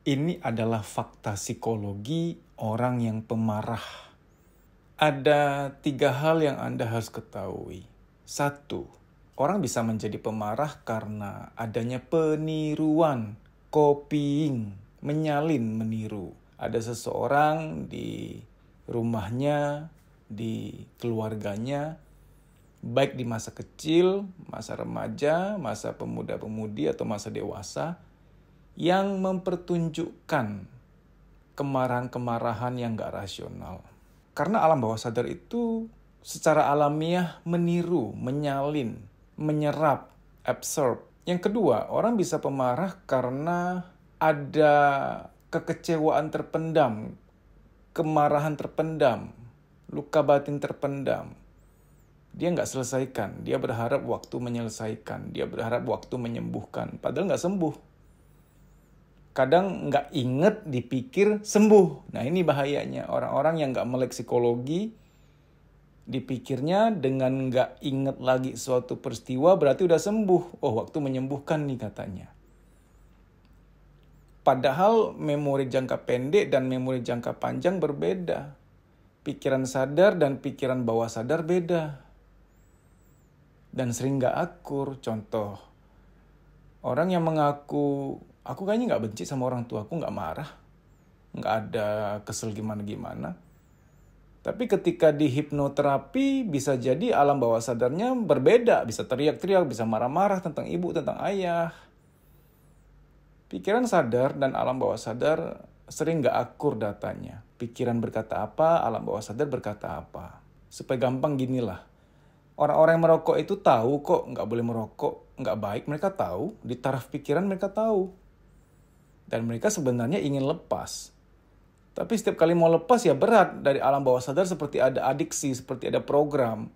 Ini adalah fakta psikologi orang yang pemarah. Ada 3 hal yang Anda harus ketahui. 1, orang bisa menjadi pemarah karena adanya peniruan, copying, menyalin, meniru. Ada seseorang di rumahnya, di keluarganya, baik di masa kecil, masa remaja, masa pemuda-pemudi, atau masa dewasa, yang mempertunjukkan kemarahan-kemarahan yang gak rasional. Karena alam bawah sadar itu secara alamiah meniru, menyalin, menyerap, absorb. Yang kedua, orang bisa pemarah karena ada kekecewaan terpendam, kemarahan terpendam, luka batin terpendam. Dia nggak selesaikan, dia berharap waktu menyelesaikan, dia berharap waktu menyembuhkan, padahal nggak sembuh. Kadang nggak inget, dipikir sembuh. Nah ini bahayanya, orang-orang yang nggak melek psikologi, dipikirnya dengan nggak inget lagi suatu peristiwa berarti udah sembuh. Oh, waktu menyembuhkan nih katanya. Padahal memori jangka pendek dan memori jangka panjang berbeda. Pikiran sadar dan pikiran bawah sadar beda. Dan sering nggak akur. Contoh, orang yang mengaku, aku kayaknya nggak benci sama orang tua, aku nggak marah, nggak ada kesel gimana-gimana. Tapi ketika di hipnoterapi bisa jadi alam bawah sadarnya berbeda, bisa teriak-teriak, bisa marah-marah tentang ibu, tentang ayah. Pikiran sadar dan alam bawah sadar sering nggak akur datanya. Pikiran berkata apa, alam bawah sadar berkata apa. Supaya gampang ginilah, orang-orang yang merokok itu tahu kok nggak boleh merokok, nggak baik, mereka tahu, di taraf pikiran mereka tahu. Dan mereka sebenarnya ingin lepas. Tapi setiap kali mau lepas ya berat, dari alam bawah sadar seperti ada adiksi, seperti ada program.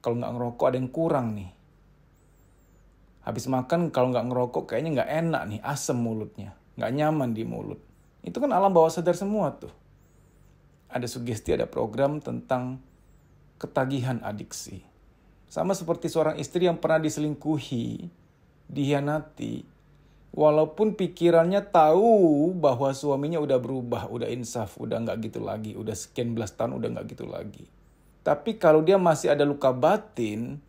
Kalau nggak ngerokok ada yang kurang nih. Habis makan kalau nggak ngerokok kayaknya nggak enak nih, asem mulutnya, nggak nyaman di mulut. Itu kan alam bawah sadar semua tuh. Ada sugesti, ada program tentang ketagihan adiksi. Sama seperti seorang istri yang pernah diselingkuhi, dihianati, walaupun pikirannya tahu bahwa suaminya udah berubah, udah insaf, udah nggak gitu lagi, udah sekian belas tahun udah nggak gitu lagi. Tapi kalau dia masih ada luka batin,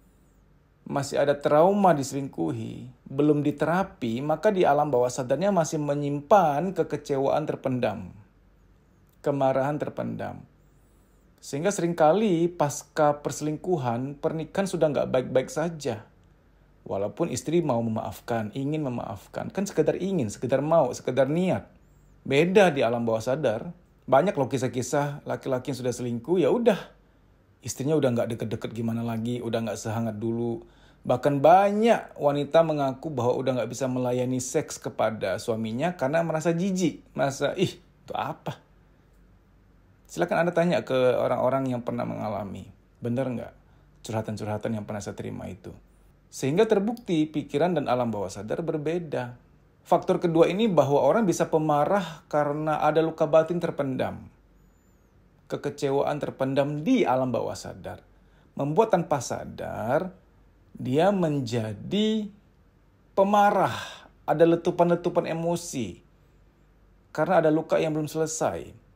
masih ada trauma diselingkuhi, belum diterapi, maka di alam bawah sadarnya masih menyimpan kekecewaan terpendam, kemarahan terpendam. Sehingga seringkali pasca perselingkuhan, pernikahan sudah nggak baik-baik saja. Walaupun istri mau memaafkan, ingin memaafkan. Kan sekedar ingin, sekedar mau, sekedar niat. Beda di alam bawah sadar. Banyak loh kisah-kisah laki-laki yang sudah selingkuh, ya udah. Istrinya udah nggak deket-deket gimana lagi, udah nggak sehangat dulu. Bahkan banyak wanita mengaku bahwa udah nggak bisa melayani seks kepada suaminya karena merasa jijik. Merasa, itu apa? Silakan Anda tanya ke orang-orang yang pernah mengalami. Benar nggak curhatan-curhatan yang pernah saya terima itu? Sehingga terbukti pikiran dan alam bawah sadar berbeda. Faktor kedua ini bahwa orang bisa pemarah karena ada luka batin terpendam. Kekecewaan terpendam di alam bawah sadar. Membuat tanpa sadar, dia menjadi pemarah. Ada letupan-letupan emosi. Karena ada luka yang belum selesai.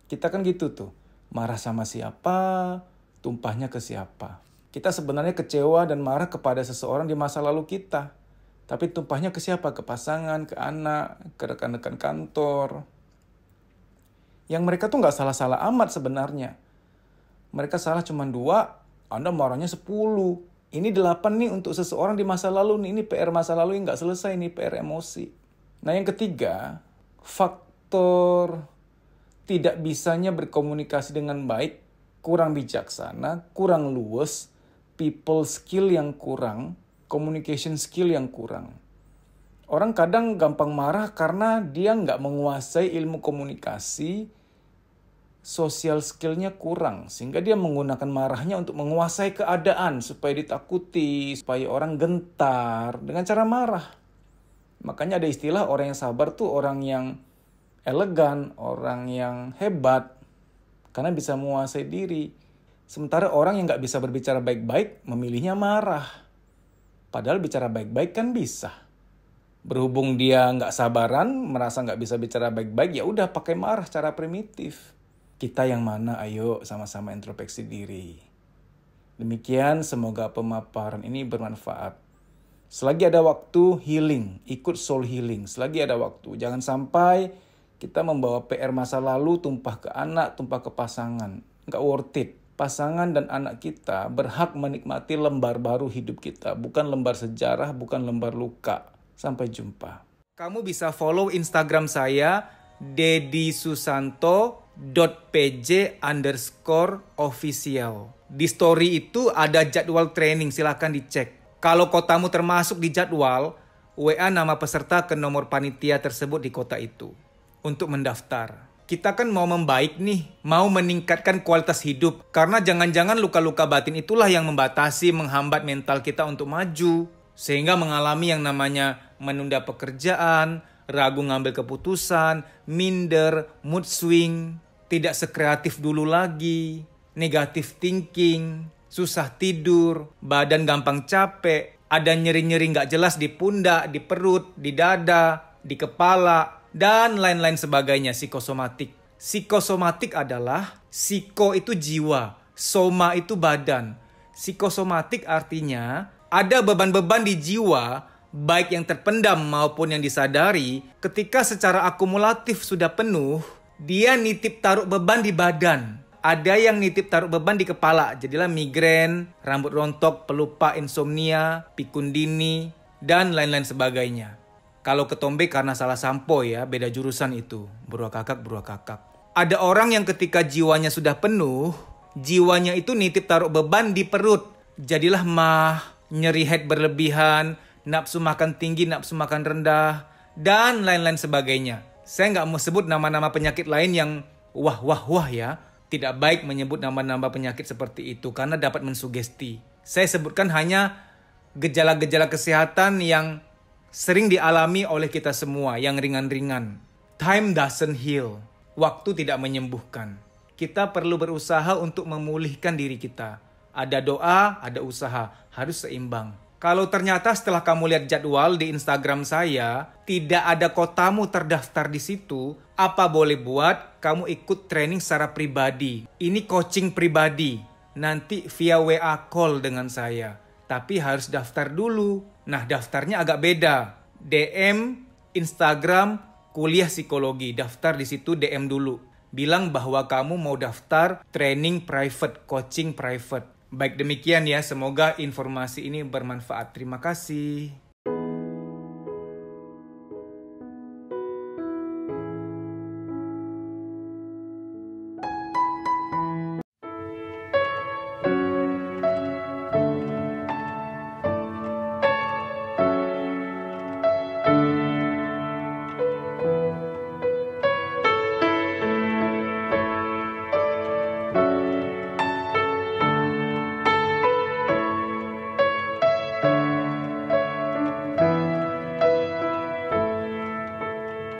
Kita kan gitu tuh, marah sama siapa, tumpahnya ke siapa. Kita sebenarnya kecewa dan marah kepada seseorang di masa lalu kita. Tapi tumpahnya ke siapa? Ke pasangan, ke anak, ke rekan-rekan kantor. Yang mereka tuh gak salah-salah amat sebenarnya. Mereka salah cuma 2, Anda marahnya 10. Ini 8 nih untuk seseorang di masa lalu nih. Ini PR masa lalu yang gak selesai nih, PR emosi. Nah yang ketiga, faktor tidak bisanya berkomunikasi dengan baik, kurang bijaksana, kurang luwes, people skill yang kurang, communication skill yang kurang. Orang kadang gampang marah karena dia nggak menguasai ilmu komunikasi, social skillnya kurang. Sehingga dia menggunakan marahnya untuk menguasai keadaan supaya ditakuti, supaya orang gentar dengan cara marah. Makanya ada istilah orang yang sabar tuh orang yang elegan, orang yang hebat, karena bisa menguasai diri. Sementara orang yang nggak bisa berbicara baik-baik, memilihnya marah. Padahal bicara baik-baik kan bisa. Berhubung dia nggak sabaran, merasa nggak bisa bicara baik-baik, ya udah pakai marah cara primitif. Kita yang mana? Ayo sama-sama introspeksi diri. Demikian, semoga pemaparan ini bermanfaat. Selagi ada waktu, healing. Ikut soul healing. Selagi ada waktu. Jangan sampai kita membawa PR masa lalu tumpah ke anak, tumpah ke pasangan. Nggak worth it. Pasangan dan anak kita berhak menikmati lembar baru hidup kita. Bukan lembar sejarah, bukan lembar luka. Sampai jumpa. Kamu bisa follow Instagram saya, deddysusanto.pj_official. Di story itu ada jadwal training, silahkan dicek. Kalau kotamu termasuk di jadwal, WA nama peserta ke nomor panitia tersebut di kota itu untuk mendaftar. Kita kan mau membaik nih, mau meningkatkan kualitas hidup. Karena jangan-jangan luka-luka batin itulah yang membatasi, menghambat mental kita untuk maju. Sehingga mengalami yang namanya menunda pekerjaan, ragu ngambil keputusan, minder, mood swing, tidak sekreatif dulu lagi, negatif thinking, susah tidur, badan gampang capek, ada nyeri-nyeri nggak jelas di pundak, di perut, di dada, di kepala, dan lain-lain sebagainya, psikosomatik. Psikosomatik adalah, psiko itu jiwa, soma itu badan. Psikosomatik artinya ada beban-beban di jiwa, baik yang terpendam maupun yang disadari, ketika secara akumulatif sudah penuh, dia nitip taruh beban di badan. Ada yang nitip taruh beban di kepala, jadilah migrain, rambut rontok, pelupa, insomnia, pikun dini, dan lain-lain sebagainya. Kalau ketombe karena salah sampo ya, beda jurusan itu. Beruah kakak. Ada orang yang ketika jiwanya sudah penuh, jiwanya itu nitip taruh beban di perut. Jadilah mah, nyeri head berlebihan, nafsu makan tinggi, nafsu makan rendah, dan lain-lain sebagainya. Saya nggak mau sebut nama-nama penyakit lain yang wah ya. Tidak baik menyebut nama-nama penyakit seperti itu karena dapat mensugesti. Saya sebutkan hanya gejala-gejala kesehatan yang sering dialami oleh kita semua, yang ringan-ringan. Time doesn't heal. Waktu tidak menyembuhkan. Kita perlu berusaha untuk memulihkan diri kita. Ada doa, ada usaha, harus seimbang. Kalau ternyata setelah kamu lihat jadwal di Instagram saya, tidak ada kotamu terdaftar di situ, apa boleh buat kamu ikut training secara pribadi. Ini coaching pribadi, nanti via WA call dengan saya. Tapi harus daftar dulu. Nah, daftarnya agak beda. DM, Instagram, kuliah psikologi. Daftar di situ, DM dulu. Bilang bahwa kamu mau daftar training private, coaching private. Baik demikian ya, semoga informasi ini bermanfaat. Terima kasih.